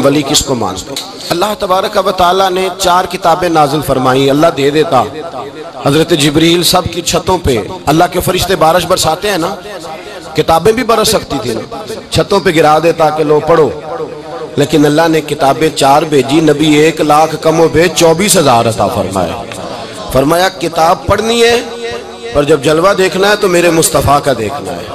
ولی کس کو مانتے؟ اللہ تبارک و تعالیٰ نے 4 کتابیں نازل فرمائی، اللہ دے دیتا حضرت جبریل سب کی چھتوں پہ، اللہ کے فرشتے بارش برساتے ہیں نا، کتابیں بھی برس سکتی تھی نا، چھتوں پہ گرا دیتا کہ لو پڑھو، لیکن اللہ نے کتابیں 4 بھیجی، نبی 1 لاکھ کم و بیش 24,000 عطا فرمایا۔ فرمایا کتاب پڑھنی ہے پر جب جلوہ دیکھنا ہے تو میرے مصطفیٰ کا دیکھنا ہے،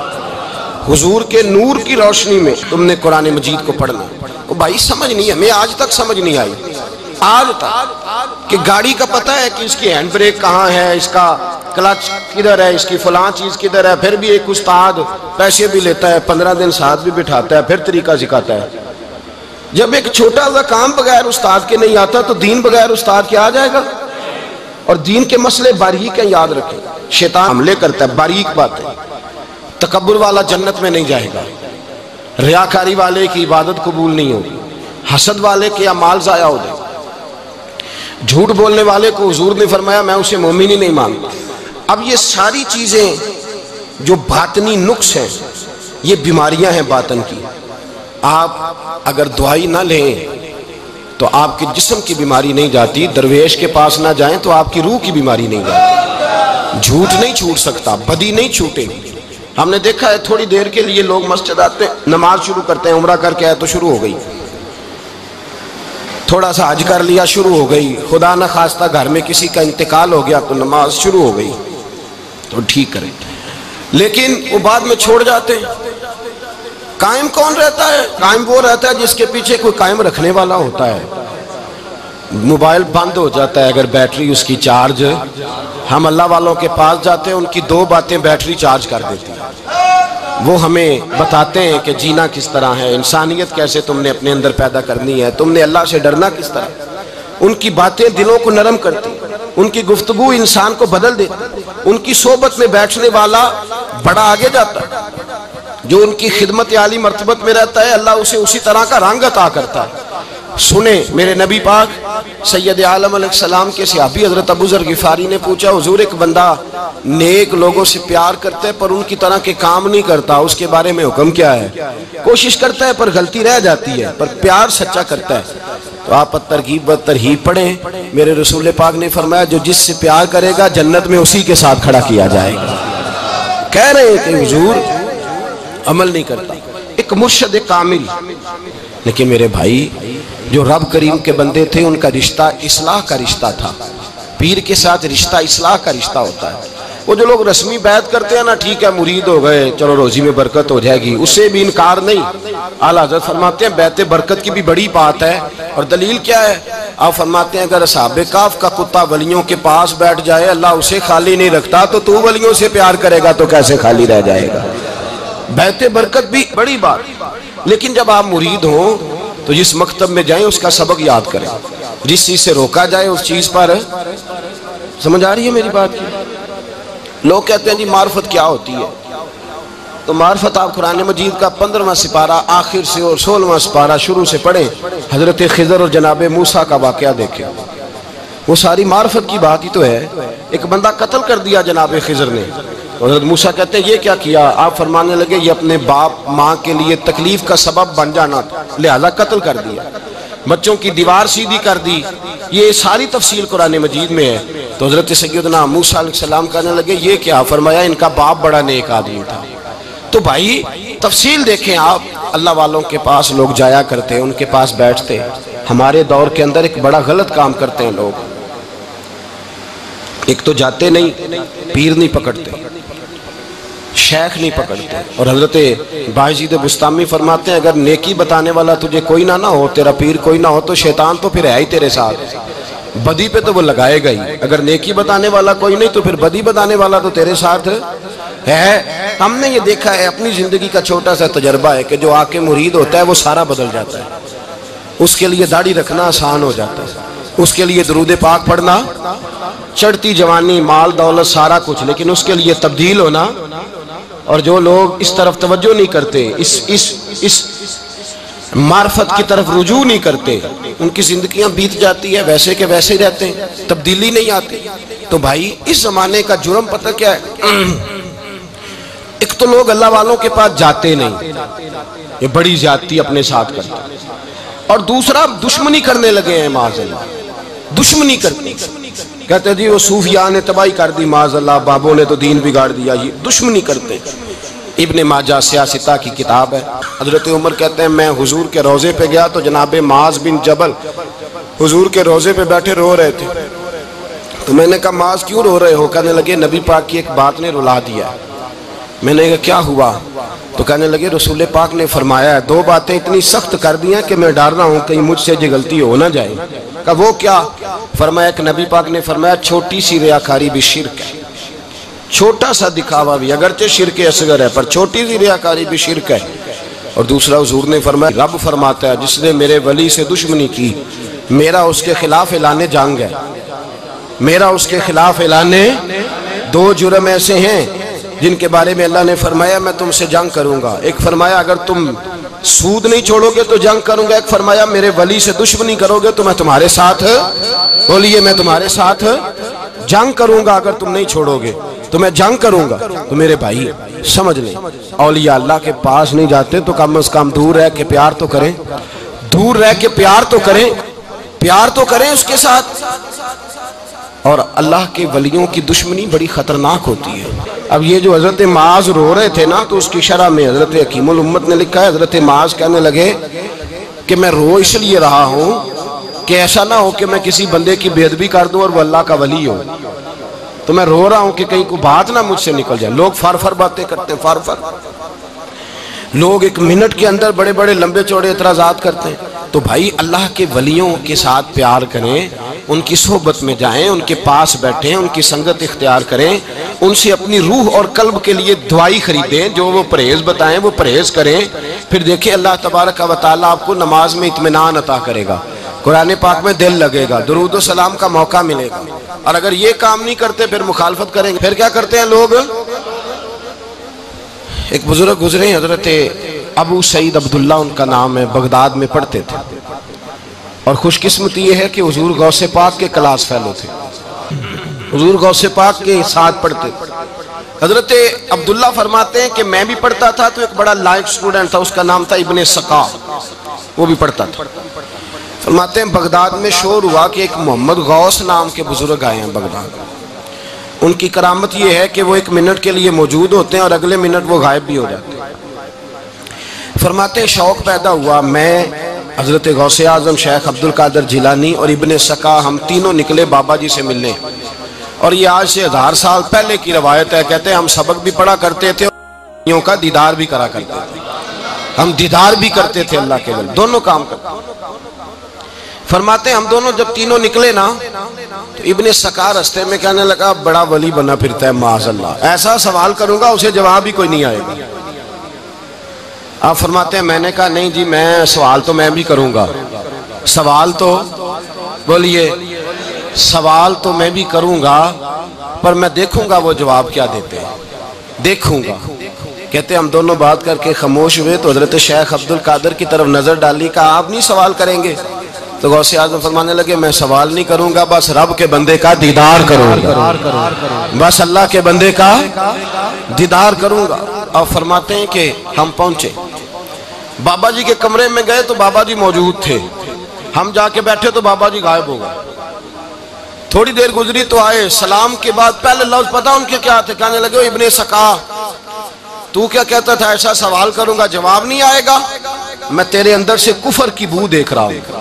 حضور کے نور کی روشنی میں تم نے قرآن مجید کو پڑھنا ہے۔ وہ بھائی سمجھ نہیں ہے، ہمیں آج تک سمجھ نہیں آئی، آج تک کہ گاڑی کا پتہ ہے کہ اس کی ہینڈ بریک کہاں ہے، اس کا کلچ کدھر ہے، اس کی فلاں چیز کدھر ہے، پھر بھی ایک استاد پیسے بھی لیتا ہے، 15 دن ساتھ بھی بٹھاتا ہے، پھر طریقہ سکھاتا ہے۔ جب ایک چھوٹا سا کام بغیر استاد کے نہیں آتا تو دین بغیر استاد کے آ جائے گا؟ اور دین کے مسئلے باریک ہیں، یاد رکھیں، شیطان حملے کرتا ہے، باریک بات ہے۔ تکبر والا جنت میں نہیں جائے گا، ریاکاری والے کی عبادت قبول نہیں ہوگی، حسد والے کے اعمال ضائع ہو جائے، جھوٹ بولنے والے کو حضور نے فرمایا میں اسے مومن ہی نہیں مانتا۔ اب یہ ساری چیزیں جو باطنی نقص ہیں، یہ بیماریاں ہیں باطن کی، آپ اگر دوائی نہ لیں تو آپ کے جسم کی بیماری نہیں جاتی، درویش کے پاس نہ جائیں تو آپ کی روح کی بیماری نہیں جاتی، جھوٹ نہیں چھوٹ سکتا، بدی نہیں چھوٹے گی۔ ہم نے دیکھا ہے تھوڑی دیر کے لیے لوگ مسجد آتے ہیں، نماز شروع کرتے ہیں، عمرہ کر کے آئے تو شروع ہو گئی، تھوڑا سا حج کر لیا شروع ہو گئی، خدا نہ خواستہ گھر میں کسی کا انتقال ہو گیا تو نماز شروع ہو گئی، تو ٹھیک کریں، لیکن وہ بعد میں چھوڑ جاتے ہیں۔ قائم کون رہتا ہے؟ قائم وہ رہتا ہے جس کے پیچھے کوئی قائم رکھنے والا ہوتا ہے۔ موبائل بند ہو جاتا ہے اگر بیٹری اس کی چارج، ہم اللہ والوں کے پاس جاتے ہیں، ان کی 2 باتیں بیٹری چارج کر دیتی ہیں، وہ ہمیں بتاتے ہیں کہ جینا کس طرح ہے، انسانیت کیسے تم نے اپنے اندر پیدا کرنی ہے، تم نے اللہ سے ڈرنا کس طرح۔ ان کی باتیں دلوں کو نرم کرتی، ان کی گفتگو انسان کو بدل دیتی، ان کی صحبت میں بیٹھنے والا بڑا آگے جاتا ہے، جو ان کی خدمت عالی مرتبت میں رہتا ہے اللہ اسے اسی طرح کا رنگ عطا کرتا ہے۔ سنیں میرے نبی پاک سید عالم علیہ السلام کے صحابی حضرت ابو ذر غفاری نے پوچھا حضور ایک بندہ نیک لوگوں سے پیار کرتا ہے پر ان کی طرح کے کام نہیں کرتا، اس کے بارے میں حکم کیا ہے؟ کوشش کرتا ہے پر غلطی رہ جاتی ہے، پر پیار سچا کرتا ہے، تو آپ ترغیب و ترہیب پڑھیں۔ میرے رسول پاک نے فرمایا جو جس سے پیار کرے گا جنت میں اسی کے ساتھ کھڑا کیا جائے گا۔ کہہ رہے ہیں کہ حضور عمل نہیں کرتا، ایک مرشد کامل، لیکن میرے بھائی جو رب کریم کے بندے تھے ان کا رشتہ اصلاح کا رشتہ تھا، پیر کے ساتھ رشتہ اصلاح کا رشتہ ہوتا ہے۔ وہ جو لوگ رسمی بیعت کرتے ہیں نا، ٹھیک ہے مرید ہو گئے چلو روزی میں برکت ہو جائے گی، اس سے بھی انکار نہیں۔ اعلیٰ حضرت فرماتے ہیں بیعت برکت کی بھی بڑی بات ہے، اور دلیل کیا ہے؟ آپ فرماتے ہیں اگر اصحاب کہف کا کتا ولیوں کے پاس بیٹھ جائے اللہ اسے خالی نہیں رکھتا، تو ولیوں سے پیار کرے گا تو کیسے خالی رہ جائے گا؟ بیعت برکت بھی بڑی بات، لیکن جب آپ مرید ہوں تو جس مکتب میں جائیں اس کا سبق یاد کریں، جس چیز سے روکا جائے اس چیز پر، سمجھ آ رہی ہے میری بات کی؟ لوگ کہتے ہیں جی معرفت کیا ہوتی ہے، تو معرفت آپ قرآن مجید کا 15واں سپارہ آخر سے اور 16واں سپارہ شروع سے پڑھیں، حضرت خضر اور جناب موسیٰ کا واقعہ دیکھیں، وہ ساری معرفت کی بات ہی تو ہے۔ ایک بندہ قتل کر دیا جناب خضر نے، حضرت موسیٰ کہتے ہیں یہ کیا کیا؟ آپ فرمانے لگے یہ اپنے باپ ماں کے لیے تکلیف کا سبب بن جانا تھا لہذا قتل کر دیا، بچوں کی دیوار سیدھی کر دی، یہ ساری تفصیل قرآن مجید میں ہے۔ تو حضرت سیدنا موسیٰ علیہ السلام کہنے لگے یہ کیا؟ فرمایا ان کا باپ بڑا نیک آدمی تھا۔ تو بھائی تفصیل دیکھیں آپ، اللہ والوں کے پاس لوگ جایا کرتے، ان کے پاس بیٹھتے۔ ہمارے دور کے اندر ایک بڑا غلط کام کرتے ہیں لوگ، ایک تو جاتے نہیں، پیر نہیں پکڑتے، شیخ نہیں پکڑتے، اور حضرت باجید بستامی فرماتے ہیں اگر نیکی بتانے والا تجھے کوئی نہ ہو، تیرا پیر کوئی نہ ہو، تو شیطان تو پھر ہے ہی تیرے ساتھ، بدی پہ تو وہ لگائے گا ہی۔ اگر نیکی بتانے والا کوئی نہیں تو پھر بدی بتانے والا تو تیرے ساتھ ہے۔ ہم نے یہ دیکھا ہے، اپنی زندگی کا چھوٹا سا تجربہ ہے کہ جو آ کے مرید ہوتا ہے وہ سارا بدل جاتا ہے، اس کے لیے داڑھی رکھنا آسان ہو جاتا ہے، اس کے لیے درود پاک پڑھنا، چڑھتی جوانی مال دولت سارا کچھ، لیکن اس کے لیے تبدیل ہونا۔ اور جو لوگ اس طرف توجہ نہیں کرتے، اس معرفت کی طرف رجوع نہیں کرتے، ان کی زندگیاں بیت جاتی ہے ویسے کہ ویسے ہی رہتے ہیں، تبدیلی نہیں آتی۔ تو بھائی اس زمانے کا جرم پتہ کیا ہے؟ ایک تو لوگ اللہ والوں کے پاس جاتے نہیں، یہ بڑی زیادتی اپنے ساتھ کرتے، اور دوسرا دشمنی کرنے لگے ہیں معاذ اللہ، دشمنی کرتے کہتے جی وہ صوفیاء نے تباہی کر دی معاذ اللہ، بابوں نے تو دین بگاڑ دیا، یہ دشمنی کرتے ہیں۔ ابن ماجہ سیاستہ کی کتاب ہے۔ حضرت عمر کہتے ہیں میں حضور کے روضے پہ گیا تو جناب معاذ بن جبل حضور کے روضے پہ بیٹھے رو رہے تھے، تو میں نے کہا معاذ کیوں رو رہے ہو؟ کہنے لگے نبی پاک کی ایک بات نے رلا دیا۔ میں نے کہا کیا ہوا؟ تو کہنے لگے رسول پاک نے فرمایا ہے، دو باتیں اتنی سخت کر دی ہیں کہ میں ڈر رہا ہوں کہیں مجھ سے یہ غلطی ہو نہ جائے۔ کہا وہ کیا؟ فرمایا کہ نبی پاک نے فرمایا چھوٹی سی ریاکاری بھی شرک ہے، چھوٹا سا دکھاوا بھی، اگرچہ شرک اصغر ہے پر چھوٹی سی ریاکاری بھی شرک ہے۔ اور دوسرا حضور نے فرمایا رب فرماتا ہے جس نے میرے ولی سے دشمنی کی میرا اس کے خلاف اعلان جنگ ہے، میرا اس کے خلاف اعلان۔ دو جرم ایسے ہیں جن کے بارے میں اللہ نے فرمایا میں تم سے جنگ کروں گا، ایک فرمایا اگر تم سود نہیں چھوڑو گے تو جنگ کروں گا، ایک فرمایا میرے ولی سے دشمنی کرو گے تو میں تمہارے ساتھ، بولیے میں تمہارے ساتھ جنگ کروں گا، اگر تم نہیں چھوڑو گے تو میں جنگ کروں گا۔ تو میرے بھائی سمجھ لیں اولیاء اللہ کے پاس نہیں جاتے تو کم از کم دور رہ کے پیار تو کریں، دور رہ کے پیار تو کریں، پیار تو کریں اس کے ساتھ۔ اور اللہ کے ولیوں کی دشمنی بڑی خطرناک ہوتی ہے۔ اب یہ جو حضرت معاذ رو رہے تھے نا تو اس کی شرح میں حضرت حکیم الامت نے لکھا ہے حضرت معاذ کہنے لگے کہ میں رو اس لیے رہا ہوں کہ ایسا نہ ہو کہ میں کسی بندے کی بے ادبی کر دوں اور وہ اللہ کا ولی ہو، تو میں رو رہا ہوں کہ کہیں کوئی بات نہ مجھ سے نکل جائے۔ لوگ فار باتیں کرتے ہیں، فار لوگ ایک منٹ کے اندر بڑے بڑے لمبے چوڑے اعتراضات کرتے ہیں۔ تو بھائی اللہ کے ولیوں کے ساتھ پیار کریں، ان کی صحبت میں جائیں، ان کے پاس بیٹھیں، ان کی سنگت اختیار کریں، ان سے اپنی روح اور قلب کے لیے دوائی خریدیں، جو وہ پرہیز بتائیں وہ پرہیز کریں، پھر دیکھیں اللہ تبارک و تعالیٰ آپ کو نماز میں اطمینان عطا کرے گا، قرآن پاک میں دل لگے گا، درود و سلام کا موقع ملے گا۔ اور اگر یہ کام نہیں کرتے پھر مخالفت کریں گے، پھر کیا کرتے ہیں لوگ؟ ایک بزرگ گزرے ہیں حضرت ابو سعید عبداللہ ان کا نام ہے، بغداد میں پڑھتے تھے، اور خوش قسمتی یہ ہے کہ حضور غوث پاک کے کلاس فیلو تھے، حضور غوث پاک کے ساتھ پڑھتے تھے۔ حضرت عبداللہ فرماتے ہیں کہ میں بھی پڑھتا تھا تو ایک بڑا لائق سٹوڈنٹ تھا، اس کا نام تھا ابن سقا، وہ بھی پڑھتا تھا۔ فرماتے ہیں بغداد میں شور ہوا کہ ایک محمد غوث نام کے بزرگ آئے ہیں بغداد۔ ان کی کرامت یہ ہے کہ وہ ایک منٹ کے لیے موجود ہوتے ہیں اور اگلے منٹ وہ غائب بھی ہو جاتے ہیں۔ فرماتے ہیں شوق پیدا ہوا، میں حضرت غوث اعظم شیخ عبد القادر جیلانی اور ابن سقا ہم تینوں نکلے بابا جی سے ملنے، اور یہ آج سے 1000 سال پہلے کی روایت ہے۔ کہتے ہیں ہم سبق بھی پڑھا کرتے تھے اور کا دیدار بھی کرا کرتے تھے، ہم دیدار بھی کرتے تھے اللہ کے ولی، دونوں کام کرتے۔ فرماتے ہیں ہم دونوں جب تینوں نکلے نا تو ابن سقا رستے میں کہنے لگا بڑا ولی بنا پھرتا ہے معاذ اللہ، ایسا سوال کروں گا اسے جواب ہی کوئی نہیں آئے گا۔ آپ فرماتے ہیں میں نے کہا نہیں جی میں سوال تو میں بھی کروں گا، سوال تو بولیے سوال تو میں بھی کروں گا، پر میں دیکھوں گا وہ جواب کیا دیتے ہیں، دیکھوں گا۔ کہتے ہم دونوں بات کر کے خاموش ہوئے تو حضرت شیخ عبد القادر کی طرف نظر ڈالی، کہا آپ نہیں سوال کریں گے؟ تو غوث اعظم فرمانے لگے میں سوال نہیں کروں گا، بس رب کے بندے کا دیدار کروں گا، بس اللہ کے بندے کا دیدار کروں گا۔ اور فرماتے ہیں کہ ہم پہنچے بابا جی کے کمرے میں گئے تو بابا جی موجود تھے، ہم جا کے بیٹھے تو بابا جی غائب ہو گئے۔ تھوڑی دیر گزری تو آئے، سلام کے بعد پہلے لفظ پتہ ان کے کیا تھے؟ کہنے لگے ابن سقا تو کیا کہتا تھا ایسا سوال کروں گا جواب نہیں آئے گا؟ میں تیرے اندر سے کفر کی بو دیکھ رہا ہوں،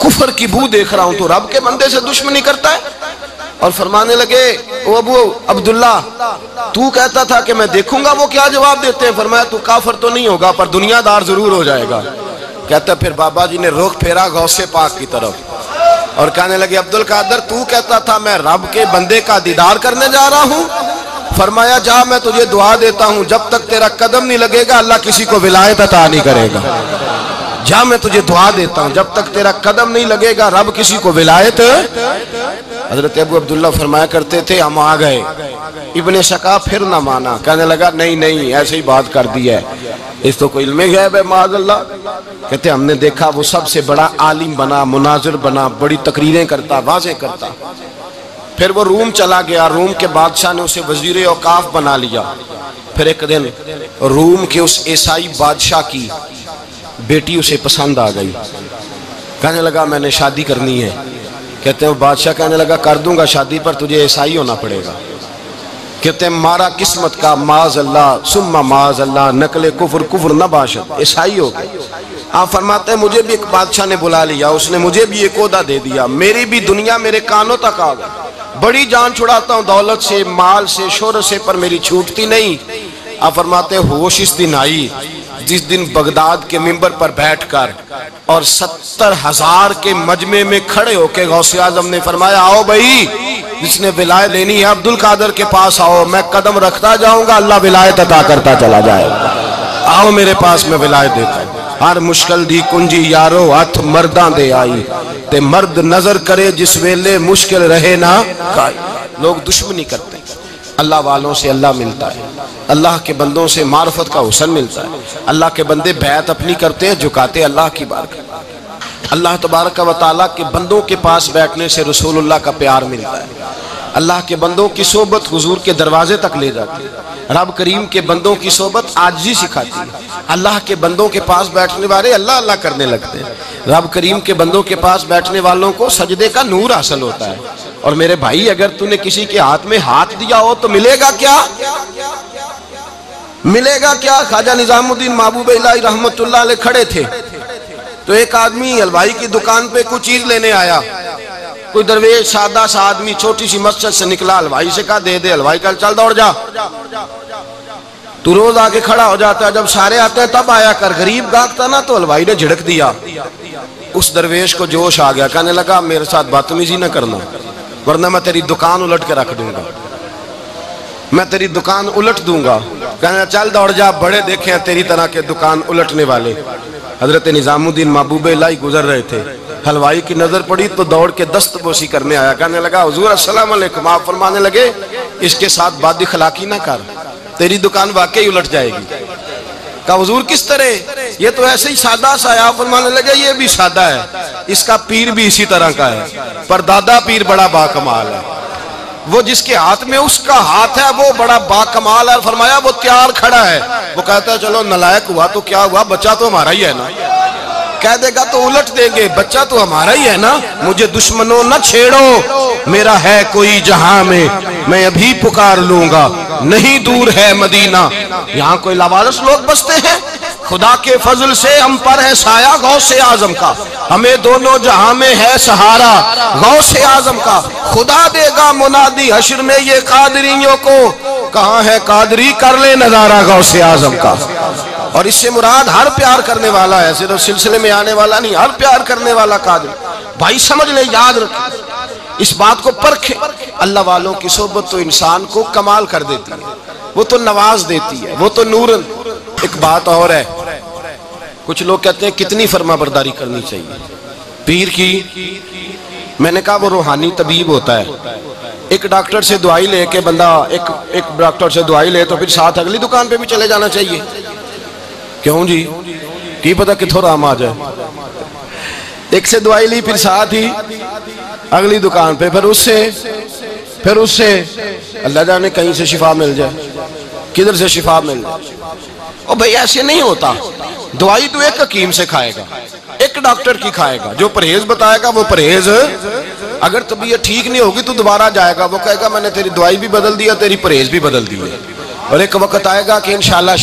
کفر کی بو دیکھ رہا ہوں، تو رب کے بندے سے دشمنی کرتا ہے۔ اور فرمانے لگے او ابو عبداللہ تو کہتا تھا کہ میں دیکھوں گا وہ کیا جواب دیتے ہیں۔ فرمایا تو کافر تو نہیں ہوگا پر دنیا دار ضرور ہو جائے گا۔ کہتا پھر بابا جی نے رخ پھیرا غوث پاک کی طرف اور کہنے لگے عبد القادر تو کہتا تھا میں رب کے بندے کا دیدار کرنے جا رہا ہوں، فرمایا جا میں تجھے دعا دیتا ہوں جب تک تیرا قدم نہیں لگے گا اللہ کسی کو ولایت عطا نہیں کرے گا، جا میں تجھے دعا دیتا ہوں جب تک تیرا قدم نہیں لگے گا رب کسی کو ولایت۔ حضرت ابو عبداللہ فرمایا کرتے تھے ہم آ گئے، ابن سقا پھر نہ مانا، کہنے لگا نہیں نہیں ایسے ہی بات کر دی ہے، اس تو کوئی علم غیب ہے معاذ اللہ۔ کہتے ہم نے دیکھا وہ سب سے بڑا عالم بنا، مناظر بنا، بڑی تقریریں کرتا، واضح کرتا۔ پھر وہ روم چلا گیا، روم کے بادشاہ نے اسے وزیر اوقاف بنا لیا۔ پھر ایک دن روم کے اس عیسائی بادشاہ کی بیٹی اسے پسند آ گئی، کہنے لگا میں نے شادی کرنی ہے. کہتے ہیں بادشاہ کہنے لگا کر دوں گا شادی پر تجھے عیسائی ہونا پڑے گا. کہتے ہیں مارا قسمت کا معاذ اللہ ثم معاذ اللہ نقل کفر کفر نہ باشد، عیسائی ہو گئے. آپ فرماتے ہیں مجھے بھی ایک بادشاہ نے بلا لیا، اس نے مجھے بھی ایک عہدہ دے دیا، میری بھی دنیا میرے کانوں تک آ گئی، بڑی جان چھڑاتا ہوں دولت سے مال سے شہرت سے پر میری چھوٹتی نہیں. آپ فرماتے ہیں ہوش اس دن آئی جس دن بغداد کے منبر پر بیٹھ کر اور 70,000 کے مجمع میں کھڑے ہو کے غوث اعظم نے فرمایا آؤ بھائی جس نے ولایت لینی ہے عبد القادر کے پاس آؤ، میں قدم رکھتا جاؤں گا اللہ ولایت عطا کرتا چلا جائے گا. آؤ میرے پاس میں ولایت دیتا ہوں. ہر مشکل دی کنجی یارو ہاتھ مرداں دے آئی تے مرد نظر کرے جس ویلے مشکل رہے نہ کائی. لوگ دشمنی کرتے ہیں، اللہ والوں سے اللہ ملتا ہے، اللہ کے بندوں سے معرفت کا حسن ملتا ہے. اللہ کے بندے بیعت اپنی کرتے ہیں جھکاتے اللہ کی بارگاہ. اللہ تبارک و تعالیٰ کے بندوں کے پاس بیٹھنے سے رسول اللہ کا پیار ملتا ہے. اللہ کے بندوں کی صحبت حضور کے دروازے تک لے جاتی ہے. رب کریم کے بندوں کی صحبت عاجزی سکھاتی ہے. اللہ کے بندوں کے پاس بیٹھنے والے اللہ اللہ کرنے لگتے ہیں. رب کریم کے بندوں کے پاس بیٹھنے والوں کو سجدے کا نور حاصل ہوتا ہے. اور میرے بھائی اگر تو نے کسی کے ہاتھ میں ہاتھ دیا ہو تو ملے گا کیا؟ ملے گا کیا؟ خواجہ نظام الدین محبوب الہی رحمت اللہ علیہ کھڑے تھے تو ایک آدمی حلوائی کی دکان پہ کچھ چیز لینے آیا. کوئی درویش سادہ سا آدمی چھوٹی سی مسجد سے نکلا، حلوائی سے کہا دے دے. حلوائی کہا چل دوڑ جا. تو روز آگے کھڑا ہو جاتا ہے، جب سارے آتے ہیں تب آیا کر. غریب گاہک تھا نا تو حلوائی نے جھڑک دیا. اس درویش کو جوش آ گیا، کہنے لگا میرے ساتھ بدتمیزی نہ کرنا ورنہ میں تیری دکان الٹ کے رکھ دوں گا، میں تیری دکان الٹ دوں گا. کہنے چل دوڑ جا، بڑے دیکھے ہیں تیری طرح کے دکان الٹنے والے. حضرت نظام الدین محبوب الہی گزر رہے تھے، حلوائی کی نظر پڑی تو دوڑ کے دست بوسی کرنے آیا. کہنے لگا حضور السلام علیکم. آپ فرمانے لگے اس کے ساتھ بد اخلاقی نہ کر، تیری دکان واقعی الٹ جائے گی. کہا حضور کس طرح؟ یہ تو ایسے ہی سادہ سا ہے. آپ فرمانے لگے یہ بھی سادہ ہے، اس کا پیر بھی اسی طرح کا ہے، پر دادا پیر بڑا باکمال ہے. وہ جس کے ہاتھ میں اس کا ہاتھ ہے وہ بڑا باکمال ہے. فرمایا وہ تیار کھڑا ہے. وہ کہتا ہے چلو نالائق ہوا تو کیا ہوا، بچہ تو ہمارا ہی ہے نا. کہہ دے گا تو الٹ دیں گے، بچہ تو ہمارا ہی ہے نا. مجھے دشمنوں نہ چھیڑو، میرا ہے کوئی جہاں میں ابھی پکار لوں گا، نہیں دور ہے مدینہ. یہاں کوئی لاوارث لوگ بستے ہیں، خدا کے فضل سے ہم پر ہے سایہ غوث اعظم کا، ہمیں دونوں جہاں میں ہے سہارا غوث اعظم کا. خدا دے گا منادی حشر میں یہ قادریوں کو، کہاں ہے قادری کر لے نظارہ غوث اعظم کا. اور اس سے مراد ہر پیار کرنے والا ہے، صرف سلسلے میں آنے والا نہیں، ہر پیار کرنے والا قادر. بھائی سمجھ لے، یاد رکھیں، اس بات کو پرکھیں. اللہ والوں کی صحبت تو انسان کو کمال کر دیتی ہے، وہ تو نواز دیتی ہے، وہ تو نور. ایک بات اور ہے، کچھ لوگ کہتے ہیں کتنی فرما برداری کرنی چاہیے پیر کی. میں نے کہا وہ روحانی طبیب ہوتا ہے. ایک ڈاکٹر سے دعائی لے کے بندہ ایک ڈاکٹر سے دعائی لے تو پھر ساتھ اگلی دکان پہ بھی چلے جانا چاہیے. کیوں جی؟ کی پتہ کتھوں رام آ جائے. ایک سے دعائی لی پھر ساتھ ہی اگلی دکان پہ، پھر اس سے اللہ جانے کہیں سے شفا مل جائے، کدھر سے شفا مل جائے. اور بھئی ایسے نہیں ہوتا. دعائی تو ایک حکیم سے کھائے گا، ایک ڈاکٹر کی کھائے گا، جو پرہیز بتائے گا وہ پرہیز. اگر طبیعت ٹھیک نہیں ہوگی تو دوبارہ جائے گا، وہ کہے گا میں نے تیری دعائی بھی بدل دیا، تیری پرہیز بھی بدل دی. اور ایک وقت آئے گا کہ انشاءاللہ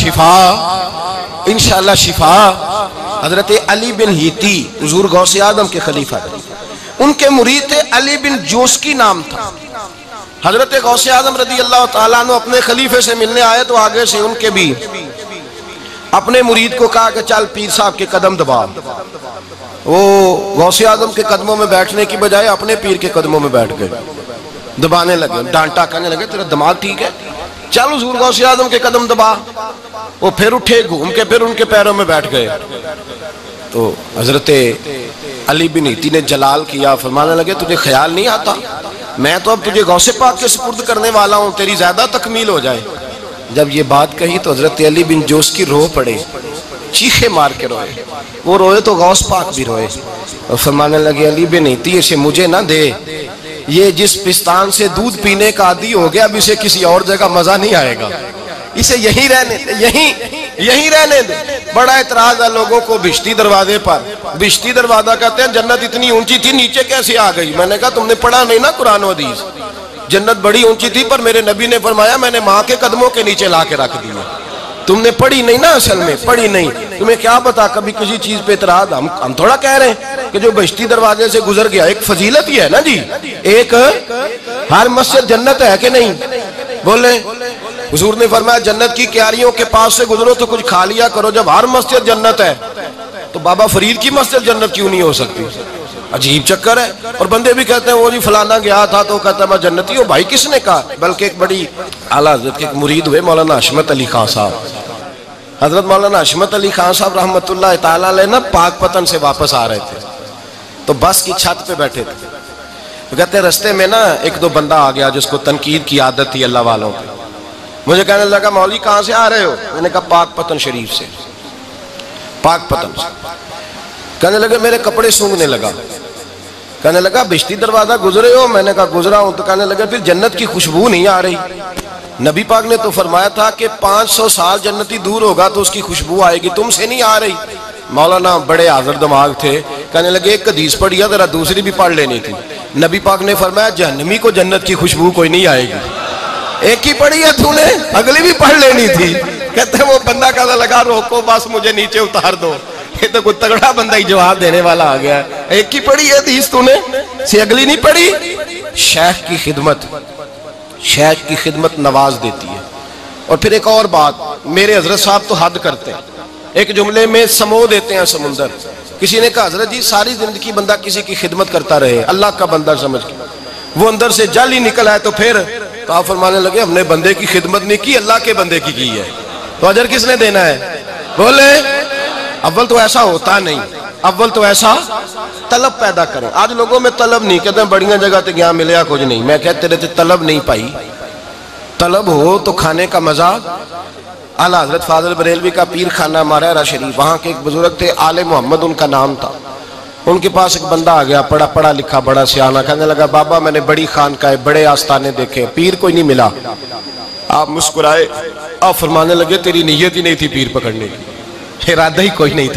شفا. حضرت علی بن ہیتی حضور غوث اعظم کے خلیفہ تھے، ان کے مرید تھے علی بن جوسکی نام تھا. حضرت غوث اعظم رضی اللہ تعالیٰ عنہ اپنے خلیفے سے ملنے آئے تو آگے سے ان کے بھی اپنے مرید کو کہا کہ چل پیر صاحب کے قدم دبا. وہ غوث اعظم کے قدموں میں بیٹھنے کی بجائے اپنے پیر کے قدموں میں بیٹھ گئے، دبانے لگے، ڈانٹا، کہنے لگے تیرا دماغ ٹھیک ہے، چل حضور غوث اعظم کے قدم دبا. وہ پھر اٹھے، گھوم کے پھر ان کے پیروں میں بیٹھ گئے. تو حضرت علی بن ہیتی نے جلال کیا، فرمانے لگے تجھے خیال نہیں آتا میں تو اب تجھے غوث پاک کے سپرد کرنے والا ہوں، تیری زیادہ تکمیل ہو جائے. جب یہ بات کہی تو حضرت علی بن جوسکی رو پڑے، چیخے مار کے روئے. وہ روئے تو غوث پاک بھی روئے اور فرمانے لگے علی بن ہیتی اسے مجھے نہ دے، یہ جس پستان سے دودھ پینے کا عادی ہو گیا اب اسے کسی اور جگہ مزہ نہیں آئے گا، اسے یہیں رہنے، یہیں رہنے دے. بڑا اعتراض ہے لوگوں کو بہشتی دروازے پر. بہشتی دروازہ کہتے ہیں جنت اتنی اونچی تھی نیچے کیسے آ گئی؟ میں نے کہا تم نے پڑھا نہیں نا قرآن و حدیث. جنت بڑی اونچی تھی پر میرے نبی نے فرمایا میں نے ماں کے قدموں کے نیچے لا کے رکھ دیا. تم نے پڑھی نہیں نا، اصل میں پڑھی نہیں. تمہیں کیا پتا کبھی کسی چیز پہ اعتراض. ہم تھوڑا کہہ رہے ہیں کہ جو بہشتی دروازے سے گزر گیا ایک فضیلت ہی ہے نا جی. ایک ہر مسجد جنت ہے کہ نہیں؟ بولے. حضور نے فرمایا جنت کی کیاریوں کے پاس سے گزرو تو کچھ کھا لیا کرو. جب ہر مسجد جنت ہے تو بابا فرید کی مسجد جنت کیوں نہیں ہو سکتی؟ عجیب چکر ہے. اور بندے بھی کہتے ہیں وہ جی فلانا گیا تھا تو کہتا ہے میں جنتی ہوں. بھائی کس نے کہا؟ بلکہ ایک بڑی اعلیٰ حضرت کے مرید ہوئے مولانا حشمت علی خان صاحب. حضرت مولانا حشمت علی خان صاحب رحمۃ اللہ تعالیٰ علیہ نا پاک پتن سے واپس آ رہے تھے تو بس کی چھت پہ بیٹھے تھے. کہتے ہیں رستے میں نا ایک دو بندہ آ گیا جس کو تنقید کی عادت تھی اللہ والوں پہ. مجھے کہنے لگا مولوی کہاں سے آ رہے ہو؟ میں نے کہا پاک پتن شریف سے. پاک پتن سے. کہنے لگے میرے کپڑے سونگنے لگا. کہنے لگا بہشتی دروازہ گزرے ہو؟ میں نے کہا گزرا ہوں. تو کہنے لگا پھر جنت کی خوشبو نہیں آ رہی؟ نبی پاک نے تو فرمایا تھا کہ 500 سال جنتی دور ہوگا تو اس کی خوشبو آئے گی، تم سے نہیں آ رہی. مولانا بڑے حاضر دماغ تھے. کہنے لگے ایک حدیث پڑھی ہے ذرا دوسری بھی پڑھ لینی تھی. نبی پاک نے فرمایا جہنمی کو جنت کی خوشبو کوئی نہیں آئے گی. ایک ہی پڑھی ہے تو نے، اگلی بھی پڑھ لینی تھی. کہتے ہیں وہ بندہ کہنے لگا روکو بس مجھے نیچے اتار دو. یہ تو کوئی تگڑا بندہ ہی جواب دینے والا آ گیا. ایک ہی پڑھی ہے حدیث تو نے سے اگلی نہیں پڑھی. شیخ کی خدمت، شیخ کی خدمت نواز دیتی ہے. اور پھر ایک اور بات، میرے حضرت صاحب تو حد کرتے ہیں. ایک جملے میں سمو دیتے ہیں سمندر. کسی نے کہا حضرت جی ساری زندگی بندہ کسی کی خدمت کرتا رہے اللہ کا بندہ سمجھ کے، وہ اندر سے جل ہی نکل آئے تو پھر تو آپ فرمانے لگے ہم نے بندے کی خدمت نہیں کی اللہ کے بندے کی ہے. تو اجر کس نے دینا ہے؟ بولے. اول تو ایسا ہوتا نہیں، اول تو ایسا طلب پیدا کریں. آج لوگوں میں طلب نہیں. کہتے ہیں بڑیاں جگہ تے گیا ملیا کچھ نہیں. میں کہتے رہتے طلب نہیں پائی. طلب ہو تو کھانے کا مزہ. اعلیٰ حضرت فاضل بریلوی کا پیر خانہ مارہرہ شریف، وہاں کے ایک بزرگ تھے آل محمد ان کا نام تھا. ان کے پاس ایک بندہ آ گیا پڑھا لکھا بڑا سیانہ. کہنے لگا بابا میں نے بڑی خانقاہ بڑے آستانے دیکھے پیر کوئی نہیں ملا. آپ مسکرائے. آپ فرمانے لگے تیری نیت ہی نہیں تھی پیر پکڑنے کی، ارادہ ہی کوئی نہیں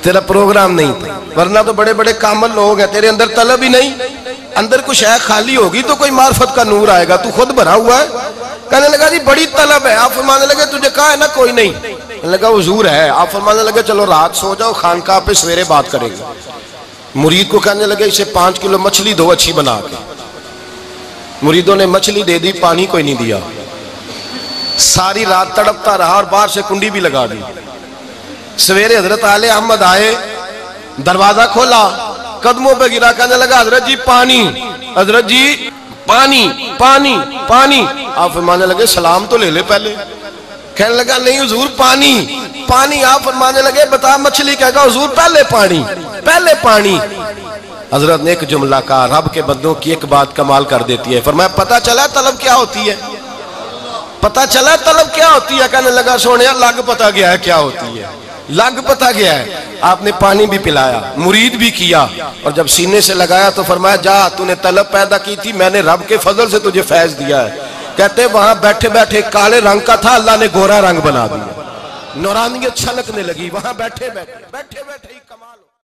تیرا پروگرام نہیں تھا. ورنہ تو بڑے بڑے کامل لوگ ہیں، تیرے اندر طلب ہی نہیں. اندر کچھ ہے خالی ہوگی تو کوئی معرفت کا نور آئے گا. تو خود بھرا ہوا ہے. کہنے لگا جی بڑی طلب ہے. آپ فرمانے لگے تجھے کہا ہے نا کوئی نہیں. کہنے لگا حضور ہے. آپ فرمانے لگے چلو رات سو جاؤ خانقاہ پہ سویرے بات کریں گے. مرید کو کہنے لگے اسے 5 کلو مچھلی دو اچھی بنا کے. مریدوں نے مچھلی دے دی، پانی کوئی نہیں دیا. ساری رات تڑپتا رہا اور باہر سے کنڈی بھی لگا دی. سویرے حضرت آل احمد آئے، دروازہ کھولا، قدموں پہ گرا. کہنے لگا حضرت جی پانی، حضرت جی پانی پانی پانی. آپ فرمانے لگے سلام تو لے لے پہلے. کہنے لگا نہیں حضور پانی پانی. آپ فرمانے لگے بتا مچھلی کہے گا حضور پہلے پانی پہلے پانی. حضرت نے ایک جملہ کہا رب کے بندوں کی ایک بات کمال کر دیتی ہے. فرمایا پتہ چلا طلب کیا ہوتی ہے؟ پتہ چلا طلب کیا ہوتی ہے؟ کہنے لگا سونے لگ پتہ گیا ہے کیا ہوتی ہے، لگ پتہ گیا ہے. آپ نے پانی بھی پلایا، مرید بھی کیا، اور جب سینے سے لگایا تو فرمایا جا تو نے طلب پیدا کی تھی، میں نے رب کے فضل سے تجھے فیض دیا ہے. کہتے وہاں بیٹھے بیٹھے کالے رنگ کا تھا، اللہ نے گورا رنگ بنا دیا. نورانیت چھلکنے لگی وہاں بیٹھے بیٹھے ہی کمال.